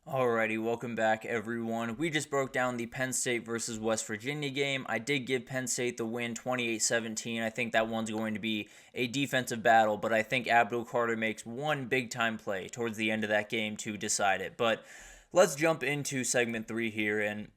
Alrighty, welcome back everyone. We just broke down the Penn State versus West Virginia game. I did give Penn State the win 28-17. I think that one's going to be a defensive battle, but I think Abdul Carter makes one big time play towards the end of that game to decide it. But let's jump into segment 3 here, and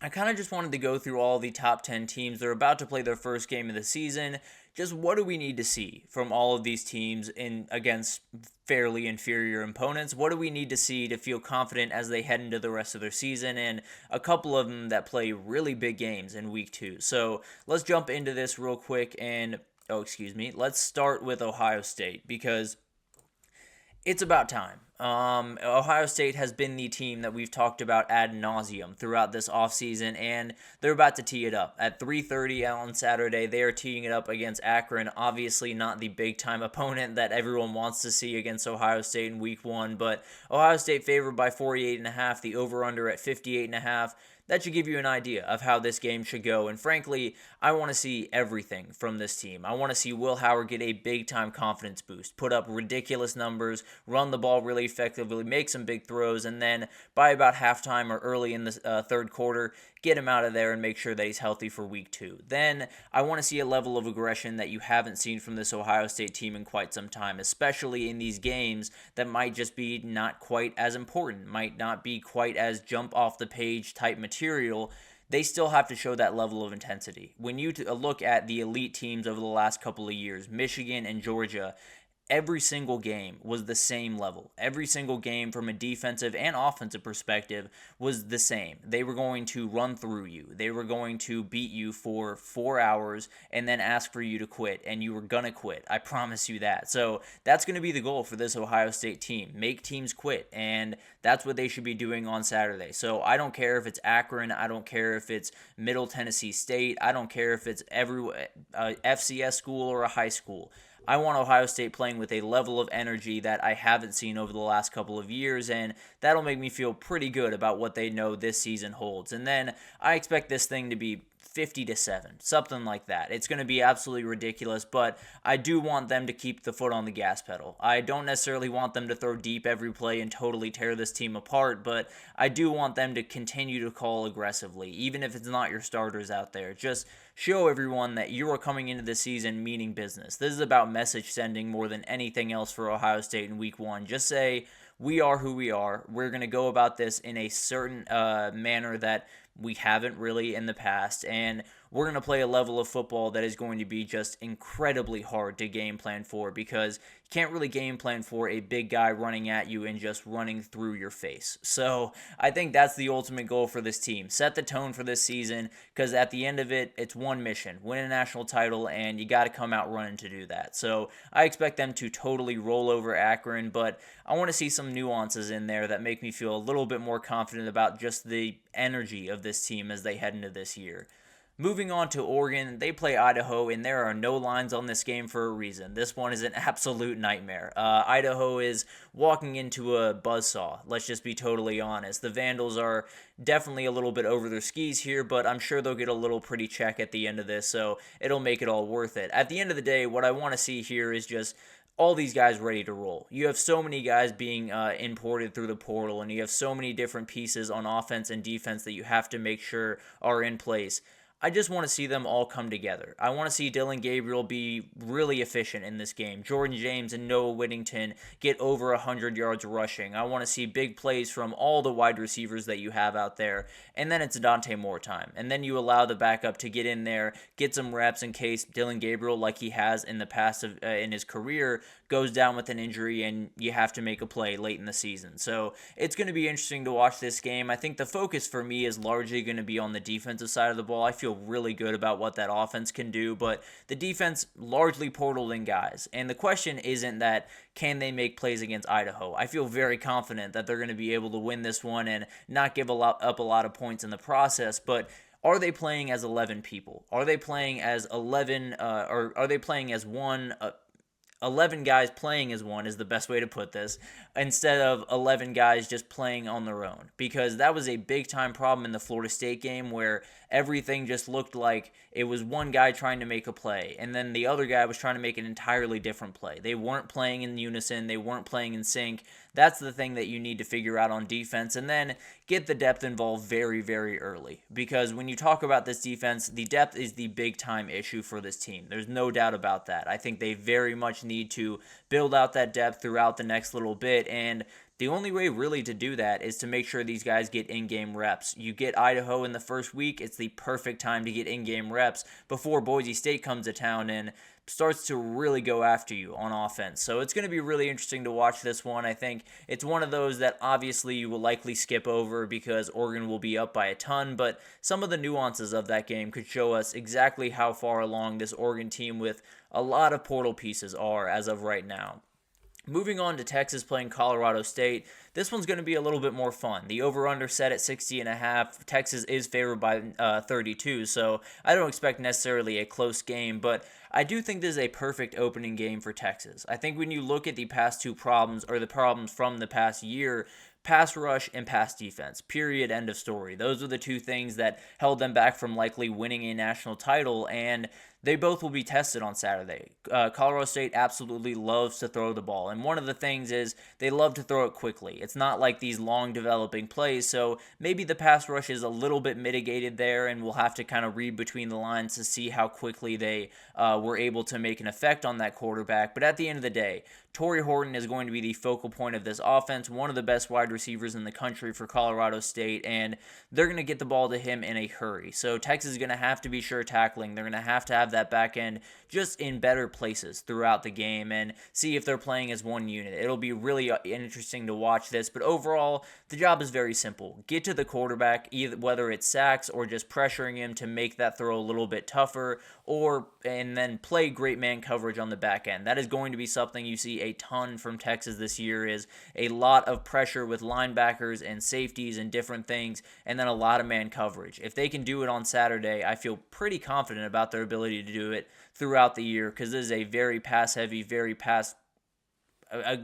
I kind of just wanted to go through all the top 10 teams. They're about to play their first game of the season. Just what do we need to see from all of these teams in against fairly inferior opponents? What do we need to see to feel confident as they head into the rest of their season? And a couple of them that play really big games in week 2. So let's jump into this real quick and let's start with Ohio State because it's about time. Ohio State has been the team that we've talked about ad nauseum throughout this offseason, and they're about to tee it up. At 3:30 on Saturday, they are teeing it up against Akron. Obviously not the big-time opponent that everyone wants to see against Ohio State in Week 1, but Ohio State favored by 48.5, the over-under at 58.5. That should give you an idea of how this game should go. And frankly, I want to see everything from this team. I want to see Will Howard get a big-time confidence boost, put up ridiculous numbers, run the ball really effectively, make some big throws, and then by about halftime or early in the third quarter, get him out of there and make sure that he's healthy for week 2. Then I want to see a level of aggression that you haven't seen from this Ohio State team in quite some time, especially in these games that might just be not quite as important, might not be quite as jump off the page type material. They still have to show that level of intensity. When you look at the elite teams over the last couple of years, Michigan and Georgia, every single game was the same level. Every single game from a defensive and offensive perspective was the same. They were going to run through you. They were going to beat you for 4 hours and then ask for you to quit, and you were going to quit. I promise you that. So that's going to be the goal for this Ohio State team. Make teams quit, and that's what they should be doing on Saturday. So I don't care if it's Akron. I don't care if it's Middle Tennessee State. I don't care if it's every FCS school or a high school. I want Ohio State playing with a level of energy that I haven't seen over the last couple of years, and that'll make me feel pretty good about what they know this season holds. And then I expect this thing to be 50-7, something like that. It's going to be absolutely ridiculous, but I do want them to keep the foot on the gas pedal. I don't necessarily want them to throw deep every play and totally tear this team apart, but I do want them to continue to call aggressively, even if it's not your starters out there. Just show everyone that you are coming into the season meaning business. This is about message sending more than anything else for Ohio State in Week 1. Just say, we are who we are. We're going to go about this in a certain manner that we haven't really in the past, and we're going to play a level of football that is going to be just incredibly hard to game plan for, because you can't really game plan for a big guy running at you and just running through your face. So I think that's the ultimate goal for this team. Set the tone for this season, because at the end of it, it's one mission: win a national title, and you got to come out running to do that. So I expect them to totally roll over Akron, but I want to see some nuances in there that make me feel a little bit more confident about just the energy of this team as they head into this year. Moving on to Oregon, they play Idaho, and there are no lines on this game for a reason. This one is an absolute nightmare. Idaho is walking into a buzzsaw, let's just be totally honest. The Vandals are definitely a little bit over their skis here, but I'm sure they'll get a little pretty check at the end of this, so it'll make it all worth it. At the end of the day, what I want to see here is just all these guys ready to roll. You have so many guys being imported through the portal, and you have so many different pieces on offense and defense that you have to make sure are in place. I just want to see them all come together. I want to see Dillon Gabriel be really efficient in this game. Jordan James and Noah Whittington get over 100 yards rushing. I want to see big plays from all the wide receivers that you have out there. And then it's Dante Moore time. And then you allow the backup to get in there, get some reps in case Dillon Gabriel, like he has in the past in his career, goes down with an injury and you have to make a play late in the season. So it's going to be interesting to watch this game. I think the focus for me is largely going to be on the defensive side of the ball. I feel really good about what that offense can do, but the defense largely portaled in guys. And the question isn't that can they make plays against Idaho. I feel very confident that they're going to be able to win this one and not give up a lot of points in the process, but are they playing as 11 people? Are they playing as 11 or are they playing as one 11 guys playing as one is the best way to put this, instead of 11 guys just playing on their own. Because that was a big time problem in the Florida State game where everything just looked like it was one guy trying to make a play, and then the other guy was trying to make an entirely different play. They weren't playing in unison, they weren't playing in sync. That's the thing that you need to figure out on defense, and then get the depth involved very, very early. Because when you talk about this defense, the depth is the big time issue for this team. There's no doubt about that. I think they very much need to build out that depth throughout the next little bit, and the only way really to do that is to make sure these guys get in-game reps. You get Idaho in the first week, it's the perfect time to get in-game reps before Boise State comes to town and starts to really go after you on offense. So it's going to be really interesting to watch this one. I think it's one of those that obviously you will likely skip over because Oregon will be up by a ton, but some of the nuances of that game could show us exactly how far along this Oregon team with a lot of portal pieces are as of right now. Moving on to Texas playing Colorado State, this one's going to be a little bit more fun. The over-under set at 60.5. Texas is favored by 32, so I don't expect necessarily a close game, but I do think this is a perfect opening game for Texas. I think when you look at the past two problems, or the problems from the past year, pass rush and pass defense, period, end of story. Those are the two things that held them back from likely winning a national title, and they both will be tested on Saturday. Colorado State absolutely loves to throw the ball, and one of the things is they love to throw it quickly. It's not like these long developing plays, so maybe the pass rush is a little bit mitigated there, and we'll have to kind of read between the lines to see how quickly they were able to make an effect on that quarterback. But at the end of the day, Torrey Horton is going to be the focal point of this offense, one of the best wide receivers in the country for Colorado State, and they're going to get the ball to him in a hurry. So Texas is going to have to be sure tackling. They're going to have that back end just in better places throughout the game and see if they're playing as one unit. It'll be really interesting to watch this, but overall, the job is very simple. Get to the quarterback, either whether it's sacks or just pressuring him to make that throw a little bit tougher, and then play great man coverage on the back end. That is going to be something you see a ton from Texas this year, is a lot of pressure with linebackers and safeties and different things, and then a lot of man coverage. If they can do it on Saturday, I feel pretty confident about their ability to do it throughout the year, because this is a very pass-heavy,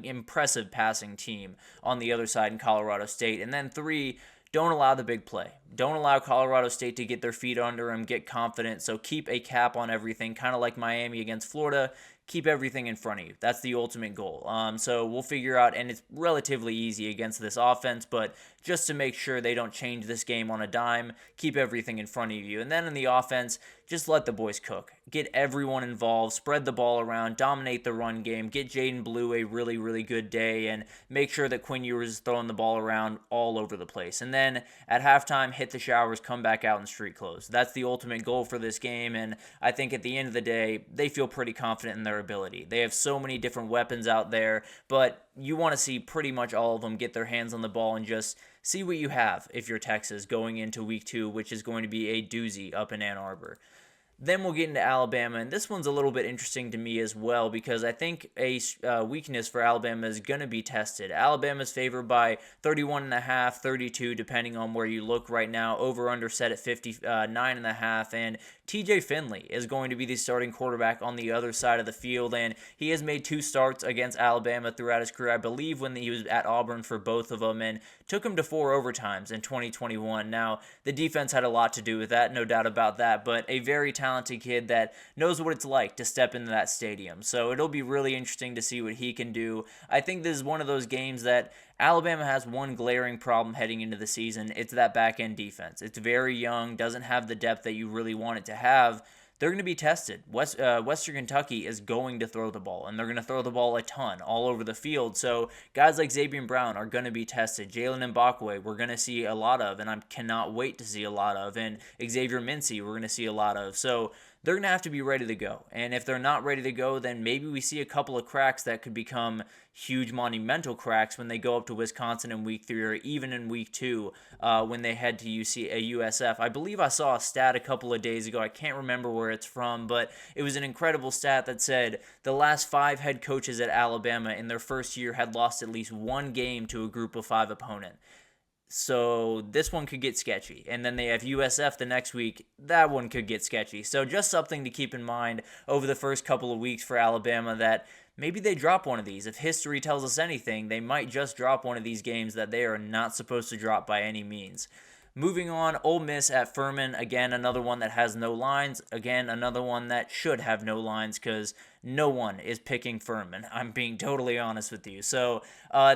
impressive passing team on the other side in Colorado State. And then 3, don't allow the big play. Don't allow Colorado State to get their feet under them, get confident. So keep a cap on everything, kind of like Miami against Florida. Keep everything in front of you. That's the ultimate goal. So we'll figure out, and it's relatively easy against this offense, but just to make sure they don't change this game on a dime, keep everything in front of you. And then in the offense, just let the boys cook. Get everyone involved, spread the ball around, dominate the run game, get Jaden Blue a really, really good day, and make sure that Quinn Ewers is throwing the ball around all over the place. And then at halftime, hit the showers, come back out in street clothes. That's the ultimate goal for this game, and I think at the end of the day, they feel pretty confident in their ability. They have so many different weapons out there, but you want to see pretty much all of them get their hands on the ball and just see what you have if you're Texas going into week 2, which is going to be a doozy up in Ann Arbor. Then we'll get into Alabama, and this one's a little bit interesting to me as well because I think a weakness for Alabama is going to be tested. Alabama's favored by 31.5, 32, depending on where you look right now. Over-under set at 59.5, and TJ Finley is going to be the starting quarterback on the other side of the field, and he has made 2 starts against Alabama throughout his career, I believe, when he was at Auburn for both of them, and took him to 4 overtimes in 2021. Now, the defense had a lot to do with that, no doubt about that, but a very talented kid that knows what it's like to step into that stadium. So it'll be really interesting to see what he can do. I think this is one of those games that Alabama has one glaring problem heading into the season. It's that back-end defense. It's very young, doesn't have the depth that you really want it to have. They're going to be tested. Western Kentucky is going to throw the ball, and they're going to throw the ball a ton all over the field. So guys like Xavier Brown are going to be tested. Jalen Mbakwe, we're going to see a lot of, and I cannot wait to see a lot of. And Xavier Mincy, we're going to see a lot of. So they're going to have to be ready to go. And if they're not ready to go, then maybe we see a couple of cracks that could become huge monumental cracks when they go up to Wisconsin in week 3 or even in week 2 when they head to USF. I believe I saw a stat a couple of days ago. I can't remember where it's from, but it was an incredible stat that said the last 5 head coaches at Alabama in their first year had lost at least 1 game to a group of 5 opponent. So this one could get sketchy. And then they have USF the next week. That one could get sketchy. So just something to keep in mind over the first couple of weeks for Alabama, that maybe they drop one of these. If history tells us anything, they might just drop one of these games that they are not supposed to drop by any means. Moving on, Ole Miss at Furman. Again, another one that has no lines. Again, another one that should have no lines because no one is picking Furman. I'm being totally honest with you. So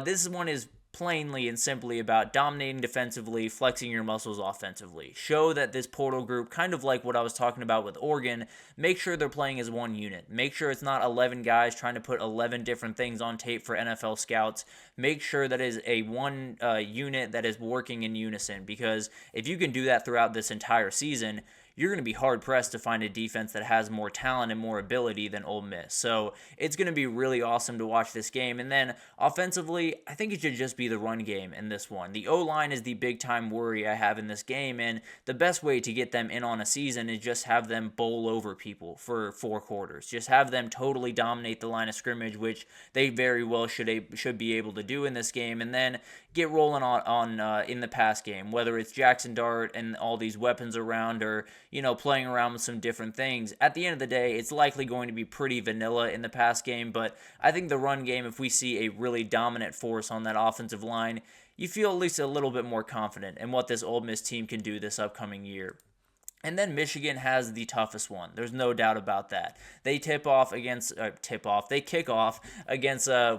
this one is plainly and simply about dominating defensively, flexing your muscles offensively. Show that this portal group, kind of like what I was talking about with Oregon, make sure they're playing as one unit. Make sure it's not 11 guys trying to put 11 different things on tape for NFL scouts. Make sure that is a one unit that is working in unison, because if you can do that throughout this entire season, you're going to be hard-pressed to find a defense that has more talent and more ability than Ole Miss. So it's going to be really awesome to watch this game. And then offensively, I think it should just be the run game in this one. The O-line is the big-time worry I have in this game, and the best way to get them in on a season is just have them bowl over people for 4 quarters. Just have them totally dominate the line of scrimmage, which they very well should be able to do in this game, and then get rolling on in the pass game, whether it's Jackson Dart and all these weapons around, or playing around with some different things. At the end of the day, it's likely going to be pretty vanilla in the pass game, but I think the run game, if we see a really dominant force on that offensive line, you feel at least a little bit more confident in what this Ole Miss team can do this upcoming year. And then Michigan has the toughest one. There's no doubt about that. They kick off against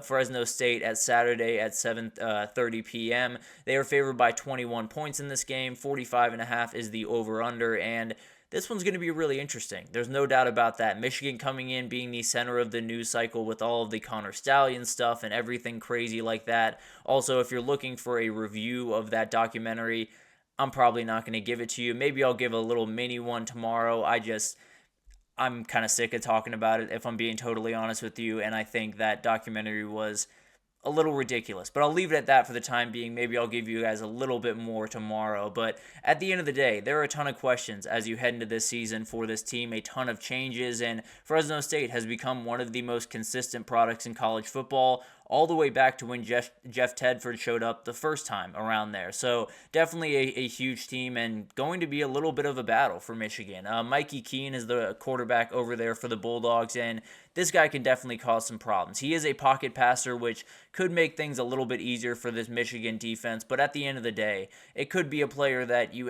Fresno State at Saturday at 7:30 p.m. They are favored by 21 points in this game. 45.5 is the over/under, and this one's going to be really interesting. There's no doubt about that. Michigan coming in being the center of the news cycle with all of the Connor Stallion stuff and everything crazy like that. Also, if you're looking for a review of that documentary, I'm probably not going to give it to you. Maybe I'll give a little mini one tomorrow. I'm kind of sick of talking about it, if I'm being totally honest with you, and I think that documentary was a little ridiculous. But I'll leave it at that for the time being. Maybe I'll give you guys a little bit more tomorrow. But at the end of the day, there are a ton of questions as you head into this season for this team, a ton of changes, and Fresno State has become one of the most consistent products in college football, all the way back to when Jeff Tedford showed up the first time around there. So definitely a huge team, and going to be a little bit of a battle for Michigan. Mikey Keene is the quarterback over there for the Bulldogs, and this guy can definitely cause some problems. He is a pocket passer, which could make things a little bit easier for this Michigan defense, but at the end of the day, it could be a player that you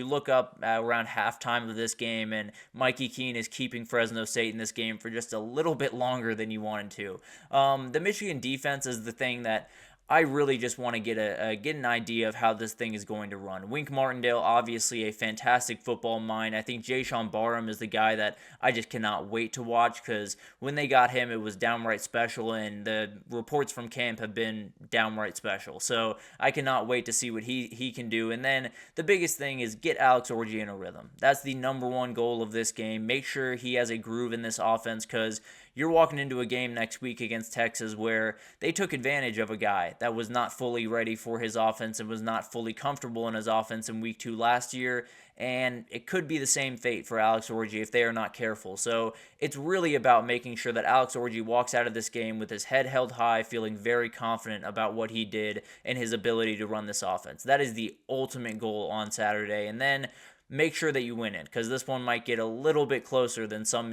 look up around halftime of this game, and Mikey Keene is keeping Fresno State in this game for just a little bit longer than you wanted to. The Michigan defense is the thing that I really just want to get an idea of how this thing is going to run. Wink Martindale, obviously a fantastic football mind. I think Jayshon Barham is the guy that I just cannot wait to watch, because when they got him, it was downright special, and the reports from camp have been downright special. So I cannot wait to see what he can do. And then the biggest thing is get Alex Orji in a rhythm. That's the number one goal of this game. Make sure he has a groove in this offense, because you're walking into a game next week against Texas where they took advantage of a guy that was not fully ready for his offense and was not fully comfortable in his offense in week 2 last year, and it could be the same fate for Alex Orji if they are not careful. So it's really about making sure that Alex Orji walks out of this game with his head held high, feeling very confident about what he did and his ability to run this offense. That is the ultimate goal on Saturday. And then make sure that you win it, because this one might get a little bit closer than some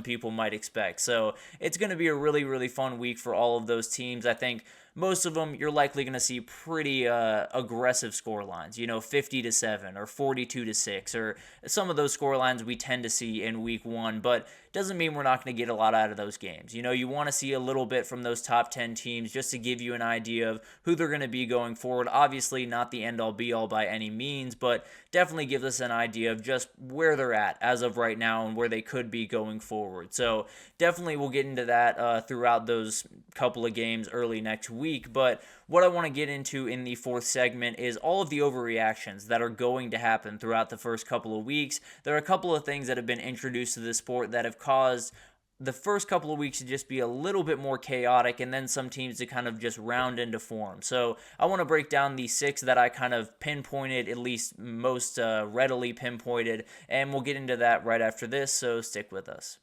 people might expect. So it's going to be a really, really fun week for all of those teams. I think most of them you're likely going to see pretty aggressive score lines, 50-7 or 42-6, or some of those score lines we tend to see in week 1, but doesn't mean we're not going to get a lot out of those games. You want to see a little bit from those top 10 teams just to give you an idea of who they're going to be going forward. Obviously not the end-all be-all by any means, but definitely gives us an idea of just where they're at as of right now and where they could be going forward. So definitely we'll get into that throughout those couple of games early next week. But what I want to get into in the 4th segment is all of the overreactions that are going to happen throughout the first couple of weeks. There are a couple of things that have been introduced to this sport that have caused the first couple of weeks to just be a little bit more chaotic, and then some teams to kind of just round into form. So I want to break down the 6 that I kind of pinpointed, at least most readily pinpointed, and we'll get into that right after this, so stick with us.